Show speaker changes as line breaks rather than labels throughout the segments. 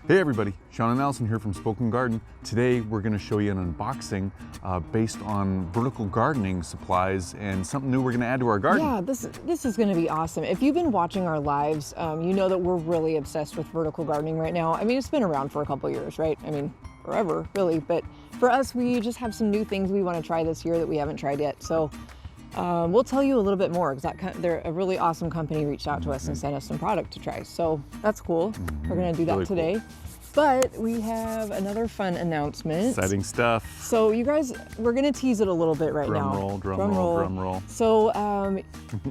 Hey everybody, Sean and Allison here from Spoken Garden. Today we're going to show you an unboxing based on vertical gardening supplies and something new we're going to add to our garden.
Yeah, this is going to be awesome. If you've been watching our lives, you know that we're really obsessed with vertical gardening right now. I mean, it's been around for a couple years, right? I mean, forever, really. But for us, we just have some new things we want to try this year that we haven't tried yet. So we'll tell you a little bit more because they're a really awesome company reached out to us and sent us some product to try. So that's cool. We're going to do that really today. Cool. But we have another fun announcement.
Exciting stuff.
So you guys, we're gonna tease it a little bit right now.
Drum roll.
So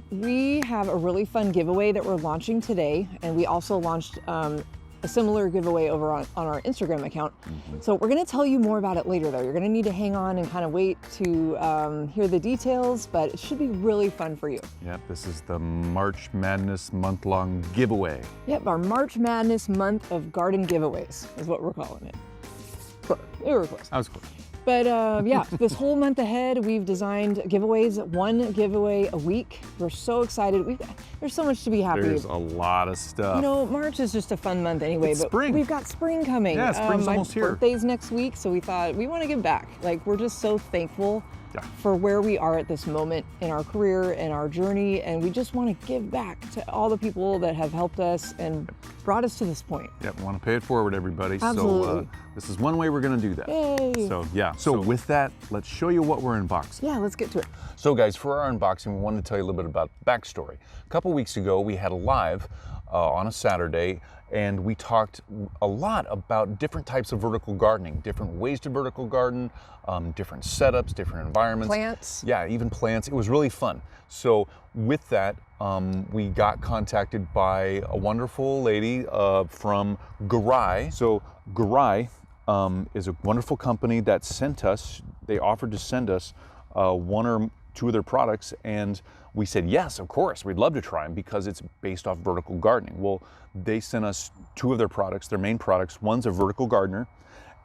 we have a really fun giveaway that we're launching today. And we also launched a similar giveaway over on our Instagram account. So we're gonna tell you more about it later though. You're gonna need to hang on and kind of wait to hear the details, but it should be really fun for you.
Yep, this is the March Madness month-long giveaway.
Yep, our March Madness month of garden giveaways is what we're calling it. You were close.
I was close.
But yeah, this whole month ahead, we've designed giveaways, one giveaway a week. We're so excited. There's so much to be happy.
There's a lot of stuff.
You know, March is just a fun month anyway,
it's
but
spring.
We've got spring coming.
Yeah, spring's almost here.
My birthday's next week, so we thought we want to give back. Like, we're just so thankful for where we are at this moment in our career and our journey, and we just want to give back to all the people that have helped us and brought us to this point.
Yep, want to pay it forward, everybody.
Absolutely.
So this is one way we're going to do that.
Yay.
So yeah, so with that, let's show you what we're unboxing.
Yeah, let's get to it.
So guys, for our unboxing, we wanted to tell you a little bit about backstory. A couple weeks ago, we had a live on a Saturday, and we talked a lot about different types of vertical gardening, different ways to vertical garden, different setups, different environments.
Plants.
Yeah, even plants. It was really fun. So with that, we got contacted by a wonderful lady from Garrai. So Garrai is a wonderful company that sent us, they offered to send us one or two of their products, and we said, yes, of course, we'd love to try them because it's based off vertical gardening. Well, they sent us two of their products, their main products. One's a vertical gardener,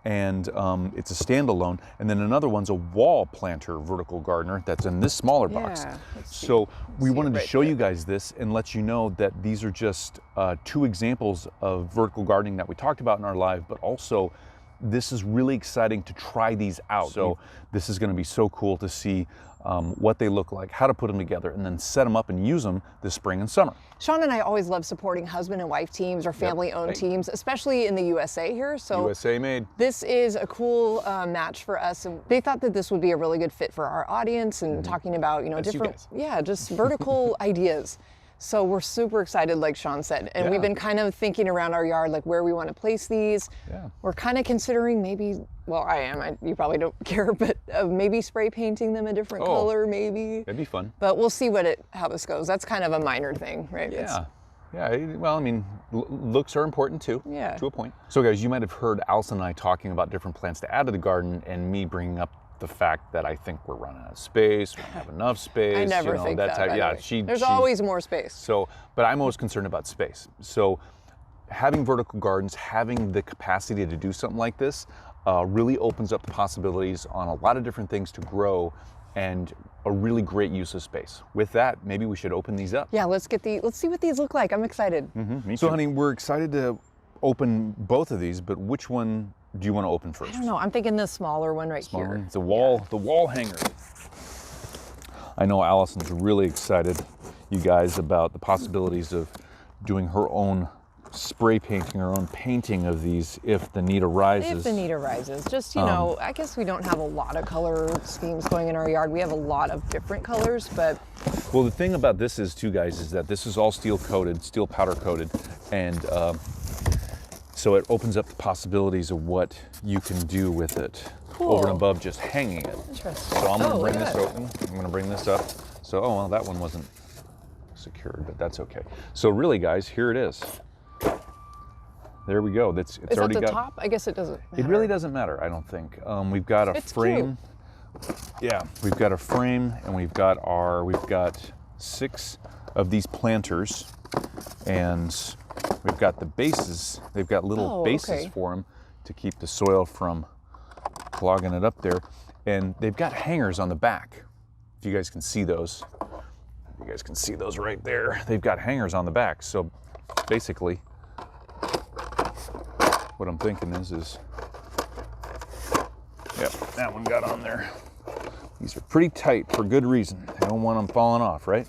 and it's a standalone, and then another one's a wall planter vertical gardener that's in this smaller box. So we wanted to show you guys this and let you know that these are just two examples of vertical gardening that we talked about in our live, but also this is really exciting to try these out. So this is going to be so cool to see what they look like, how to put them together, and then set them up and use them this spring and summer.
Sean and I always love supporting husband and wife teams or family-owned teams, especially in the USA here. So
USA made.
This is a cool match for us, and they thought that this would be a really good fit for our audience and talking about, you know, different, just vertical ideas. So we're super excited, like Sean said, and we've been kind of thinking around our yard, like where we want to place these. We're kind of considering maybe, well, you probably don't care, but maybe spray painting them a different color, maybe.
That'd be fun.
But we'll see how this goes. That's kind of a minor thing, right?
Yeah. Well, I mean, looks are important too, to a point. So guys, you might have heard Allison and I talking about different plants to add to the garden, and me bringing up the fact that I think we're running out of space, we don't have enough space.
I never think that. There's always more space.
So, but I'm always concerned about space. So having vertical gardens, having the capacity to do something like this really opens up the possibilities on a lot of different things to grow and a really great use of space. With that, maybe we should open these up.
Yeah, let's see what these look like. I'm excited.
Me too. So honey, we're excited to open both of these, but which one do you want to open first?
I don't know. I'm thinking the smaller one right here.
It's the wall hanger. I know Allison's really excited, you guys, about the possibilities of doing her own spray painting, her own painting of these if the need arises.
If the need arises. Just, you know, I guess we don't have a lot of color schemes going in our yard. We have a lot of different colors, but...
Well, the thing about this is, too, guys, is that this is all steel coated, steel powder coated, and so it opens up the possibilities of what you can do with it over and above just hanging it.
Interesting.
So I'm going to bring this open. I'm going to bring this up. So, well, that one wasn't secured, but that's okay. So really, guys, here it is. There we go. It's
is
already
that the
got,
top? I guess it doesn't matter.
It really doesn't matter, I don't think. We've got a frame.
Cute.
Yeah, we've got a frame, and we've got 6 of these planters, and we've got the bases. They've got little bases for them to keep the soil from clogging it up there. And they've got hangers on the back. If you guys can see those. You guys can see those right there. They've got hangers on the back. So basically, what I'm thinking is, yep, that one got on there. These are pretty tight for good reason. I don't want them falling off, right?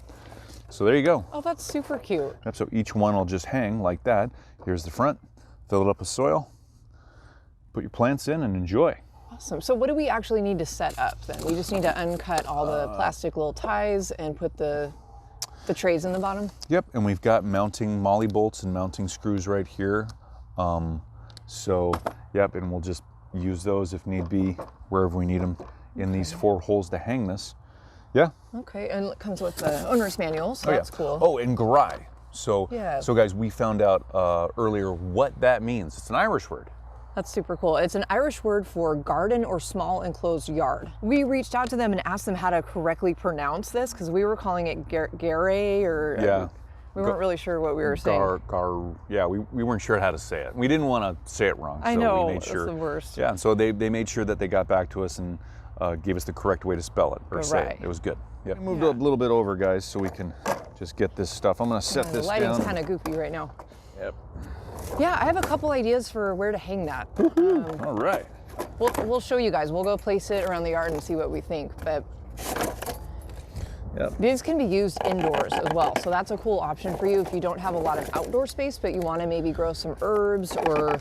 So there you go.
Oh, that's super cute.
Yep, so each one will just hang like that. Here's the front. Fill it up with soil. Put your plants in and enjoy.
Awesome. So what do we actually need to set up then? We just need to uncut all the plastic little ties and put the trays in the bottom?
Yep, and we've got mounting molly bolts and mounting screws right here. So, yep, and we'll just use those if need be, wherever we need them in these 4 holes to hang this. Yeah.
Okay, and it comes with the owner's manual, so that's cool.
Oh, and Garrai. So,
yeah.
So guys, we found out earlier what that means. It's an Irish word.
That's super cool. It's an Irish word for garden or small enclosed yard. We reached out to them and asked them how to correctly pronounce this because we were calling it Garrai or
yeah.
We weren't really sure what we were saying.
Yeah, we weren't sure how to say it. We didn't want to say it wrong.
I
so
know,
we made sure.
that's the worst.
Yeah, and so they made sure that they got back to us and gave us the correct way to spell it or say it. It was good. Yep. We moved a little bit over, guys, so we can just get this stuff. I'm going to set this down.
The lighting's kind of goofy right now.
Yep.
Yeah, I have a couple ideas for where to hang that.
All right.
We'll show you guys. We'll go place it around the yard and see what we think. But
yep.
These can be used indoors as well. So that's a cool option for you if you don't have a lot of outdoor space, but you want to maybe grow some herbs or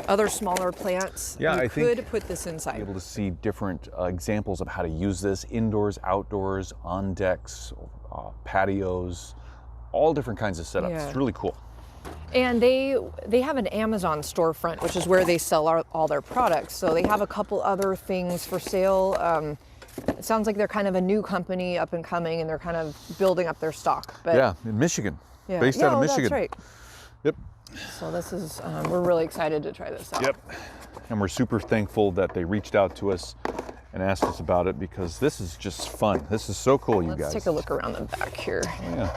other smaller plants.
Yeah,
you
I think
could put this inside.
Able to see different examples of how to use this indoors, outdoors, on decks, patios, all different kinds of setups.
Yeah.
It's really cool.
And they have an Amazon storefront, which is where they sell all their products. So they have a couple other things for sale. It sounds like they're kind of a new company, up and coming, and they're kind of building up their stock. But
yeah, in Michigan, based out of Michigan.
That's right.
Yep.
So this is, we're really excited to try this out.
Yep. And we're super thankful that they reached out to us and asked us about it because this is just fun. This is so cool, you guys.
Let's take a look around the back here.
Yeah.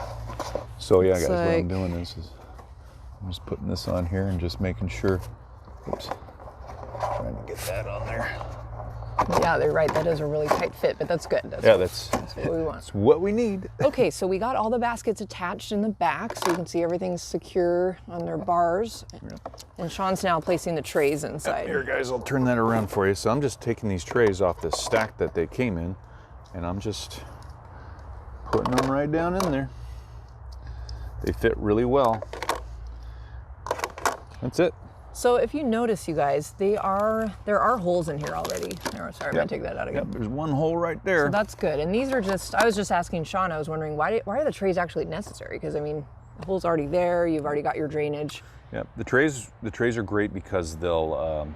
So yeah, guys, what I'm doing is I'm just putting this on here and just making sure. Oops. Trying to get that on there.
Yeah, they're right. That is a really tight fit, but that's good.
That's
what we want.
That's what we need.
Okay, so we got all the baskets attached in the back, so you can see everything's secure on their bars. Yeah. And Sean's now placing the trays inside.
Here, guys, I'll turn that around for you. So I'm just taking these trays off the stack that they came in, and I'm just putting them right down in there. They fit really well. That's it.
So if you notice, you guys, there are holes in here already. Sorry, I'm gonna take that out again.
Yep, there's one hole right there.
So that's good. And these are I was just asking Sean, I was wondering, why are the trays actually necessary? Because I mean, the hole's already there, you've already got your drainage.
Yep, the trays are great because they'll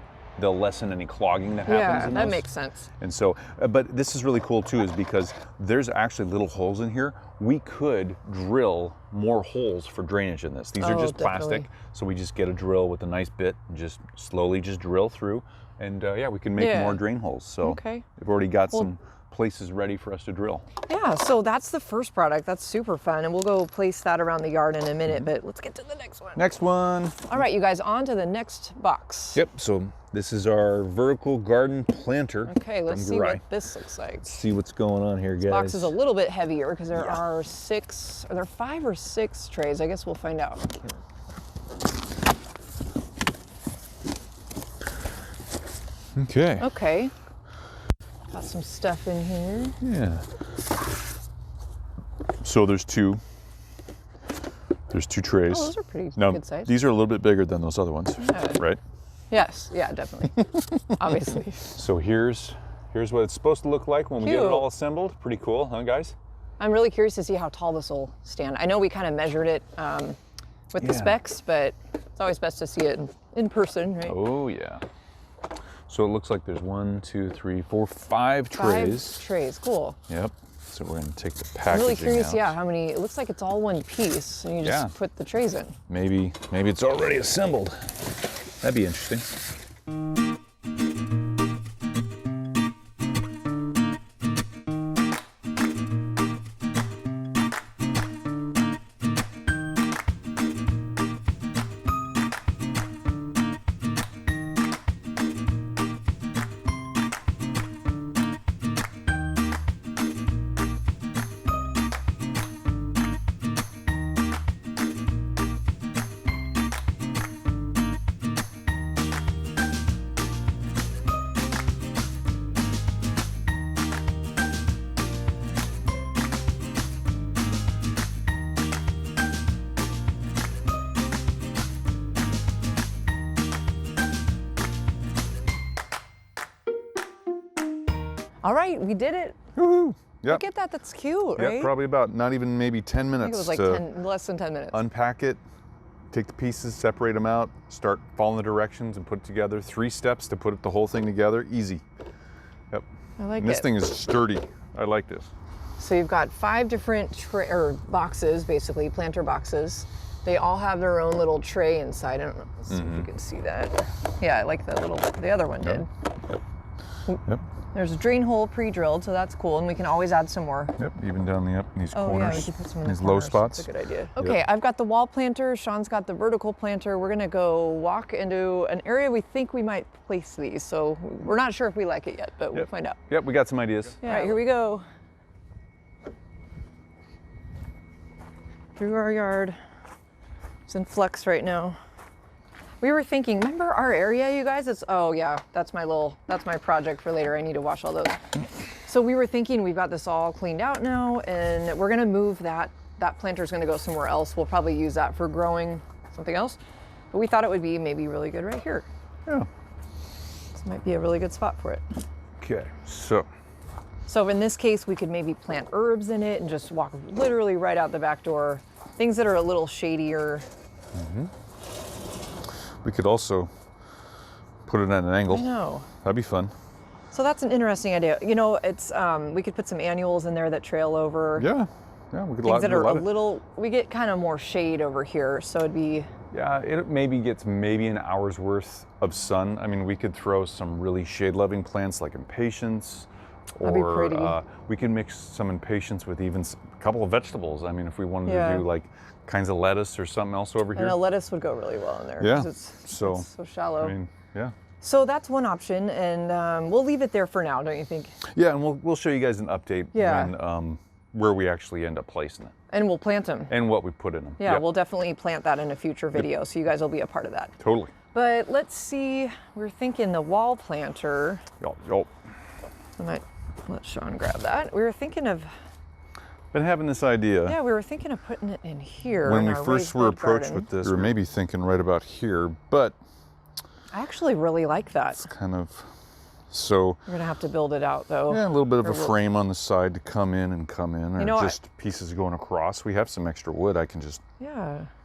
lessen any clogging that happens in those.
Yeah, that makes sense.
And so, but this is really cool too, is because there's actually little holes in here. We could drill more holes for drainage in this. These are just plastic, so we just get a drill with a nice bit and just slowly just drill through. And yeah, we can make more drain holes. So we've already got some places ready for us to drill.
Yeah, so that's the first product. That's super fun. And we'll go place that around the yard in a minute, but let's get to the next one.
Next one.
All right, you guys, on to the next box.
Yep, so this is our vertical garden planter.
Okay, let's see what this looks like.
Let's see what's going on here, guys.
This box is a little bit heavier because there are 5 or 6 trays. I guess we'll find out.
Okay.
Okay. Got some stuff in here.
Yeah. So there's two trays.
Oh, those are pretty good size.
These are a little bit bigger than those other ones, right?
Yes, yeah, definitely. Obviously.
So here's what it's supposed to look like when we get it all assembled. Pretty cool, huh, guys?
I'm really curious to see how tall this will stand. I know we kind of measured it with the specs, but it's always best to see it in person, right?
Oh, yeah. So it looks like there's 1, 2, 3, 4, 5 trays.
5 trays, cool.
Yep. So we're gonna take the packaging
I'm really curious,
out.
how many, it looks like it's all one piece, and you just put the trays in.
Maybe it's already assembled. That'd be interesting.
All right, we did it.
Woohoo! Yep.
Look at that, that's cute, right?
Yep, probably about not even maybe 10 minutes.
I think it was like less than 10 minutes.
Unpack it, take the pieces, separate them out, start following the directions and put it together. 3 steps to put the whole thing together, easy. Yep.
I like
And this
it.
thing is sturdy. I like this.
So you've got 5 different boxes, basically, planter boxes. They all have their own little tray inside. I don't know, let's see if you can see that. Yeah, I like the other one did.
Yep.
There's a drain hole pre-drilled, so that's cool, and we can always add some more.
Yep, even down in these
Oh
corners.
yeah, we can put some in
these
the
low
corners.
spots.
That's a good idea. Okay, I've got the wall planter, Sean's got the vertical planter. We're gonna go walk into an area we think we might place these, so we're not sure if we like it yet, but we'll find out.
Yep, we got some ideas.
Yeah, all right, here we go. Through our yard. It's in flux right now. We were thinking, remember our area, you guys? Oh yeah, that's my project for later. I need to wash all those. So we were thinking we've got this all cleaned out now, and we're gonna move that planter's gonna go somewhere else. We'll probably use that for growing something else. But we thought it would be maybe really good right here.
Yeah.
This might be a really good spot for it.
Okay, so
in this case, we could maybe plant herbs in it and just walk literally right out the back door. Things that are a little shadier.
we could also put it at an angle.
I know.
That'd be fun.
So that's an interesting idea. You know, it's we could put some annuals in there that trail over.
Yeah, we could
Things that are
do
a little, we get kind of more shade over here, so it'd be.
Yeah, it maybe gets an hour's worth of sun. I mean, we could throw some really shade-loving plants like impatiens,
That'd be pretty.
we can mix some impatiens with even a couple of vegetables. I mean, if we wanted to do like kinds of lettuce or something else over here.
And a lettuce would go really well in there.
Yeah,
'cause it's so shallow.
I mean, yeah.
So that's one option, and we'll leave it there for now, don't you think?
Yeah, and we'll show you guys an update when where we actually end up placing it.
And we'll plant them.
And what we put in them.
Yeah,
Yep.
we'll definitely plant that in a future video, so you guys will be a part of that.
Totally.
But let's see, we're thinking the wall planter.
Yup.
I might let Sean grab that. We were thinking of,
Been having this idea.
we were thinking of putting it in here.
When
in
we
our
first
raised
were
bed
approached
garden.
with this, we were maybe thinking right about here, but
I actually really like that.
it's kind of, so.
We're gonna have to build it out though.
Yeah, a little bit of
Or
a frame on the side to come in, or
know,
just pieces going across. We have some extra wood I can just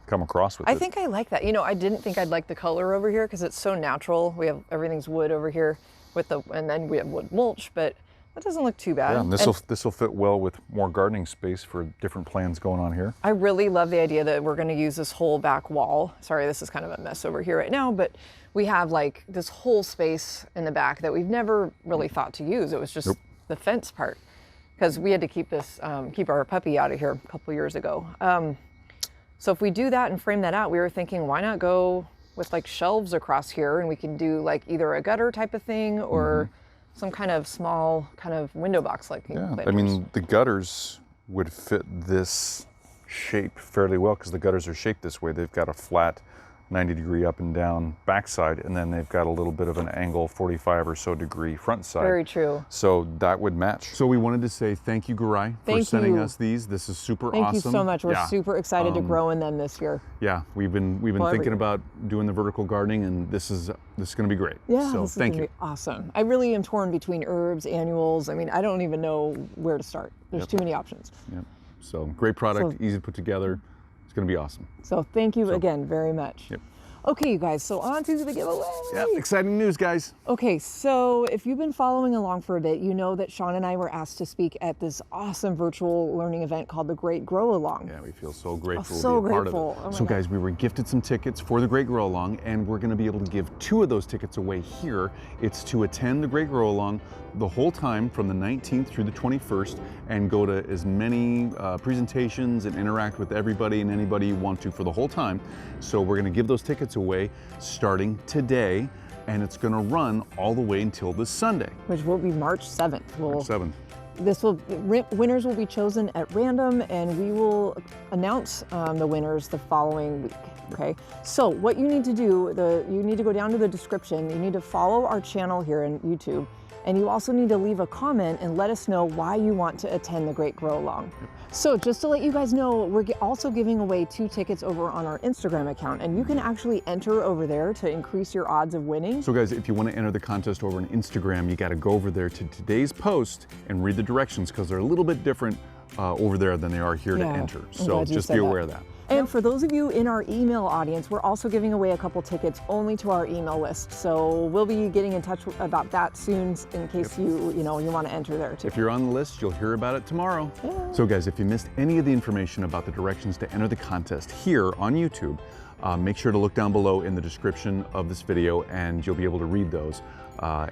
come across with it.
I think I like that. You know, I didn't think I'd like the color over here because it's so natural. We have everything's wood over here and then we have wood mulch, but that doesn't look too bad.
Yeah, and this will fit well with more gardening space for different plans going on here.
I really love the idea that we're going to use this whole back wall. Sorry, this is kind of a mess over here right now, but we have like this whole space in the back that we've never really thought to use. It was just the fence part because we had to keep our puppy out of here a couple years ago. So if we do that and frame that out, we were thinking, why not go with like shelves across here, and we can do like either a gutter type of thing or some kind of small kind of window box like.
Yeah, I mean, the gutters would fit this shape fairly well because the gutters are shaped this way. They've got a flat 90-degree up and down backside, and then they've got a little bit of an angle 45 or so degree front side.
Very true.
So that would match. So we wanted to say thank you, Garrai, for sending us these. This is super awesome.
Thank you so much. We're super excited to grow in them this year.
Yeah, we've been thinking about doing the vertical gardening, and this is going to be great.
Yeah,
so
this is
thank
gonna
you.
be awesome. I really am torn between herbs, annuals. I mean, I don't even know where to start. There's too many options.
Yep. So great product, easy to put together. It's going to be awesome.
So thank you again very much.
Yep.
Okay, you guys, so on to the giveaway.
Yeah, exciting news, guys.
Okay, so if you've been following along for a bit, you know that Sean and I were asked to speak at this awesome virtual learning event called the Great Grow Along.
Yeah, we feel so grateful
so
to be a part
grateful.
of it.
Oh my
So
God.
guys, we were gifted some tickets for the Great Grow Along, and we're gonna be able to give 2 of those tickets away here. It's to attend the Great Grow Along the whole time from the 19th through the 21st and go to as many presentations and interact with everybody and anybody you want to for the whole time. So we're gonna give those tickets away starting today, and it's gonna run all the way until this Sunday.
Which will be March 7th.
March 7th.
winners will be chosen at random, and we will announce the winners the following week. Okay, so what you need to do, you need to go down to the description. You need to follow our channel here on YouTube, and you also need to leave a comment and let us know why you want to attend the Great Grow Along. So just to let you guys know, we're also giving away 2 tickets over on our Instagram account, and you can actually enter over there to increase your odds of winning.
So guys, if you want to enter the contest over on Instagram, you got to go over there to today's post and read the directions, because they're a little bit different over there than they are here to enter. So just be aware of that.
And for those of you in our email audience, we're also giving away a couple tickets only to our email list. So we'll be getting in touch about that soon in case you want to enter there too.
If you're on the list, you'll hear about it tomorrow. Yeah. So guys, if you missed any of the information about the directions to enter the contest here on YouTube, make sure to look down below in the description of this video, and you'll be able to read those.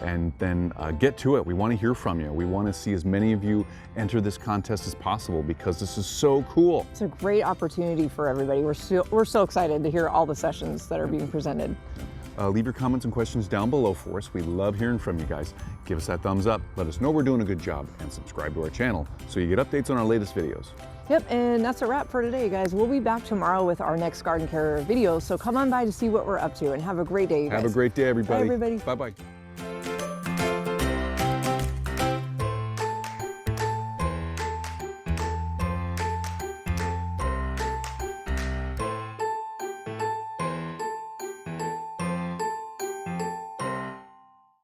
And then get to it. We want to hear from you. We want to see as many of you enter this contest as possible, because this is so cool.
It's a great opportunity for everybody. We're so excited to hear all the sessions that are being presented.
Leave your comments and questions down below for us. We love hearing from you guys. Give us that thumbs up. Let us know we're doing a good job, and subscribe to our channel so you get updates on our latest videos.
Yep, and that's a wrap for today, guys. We'll be back tomorrow with our next garden care video, so come on by to see what we're up to, and have a great day, you guys.
Have a great day, everybody.
Bye, everybody.
Bye-bye.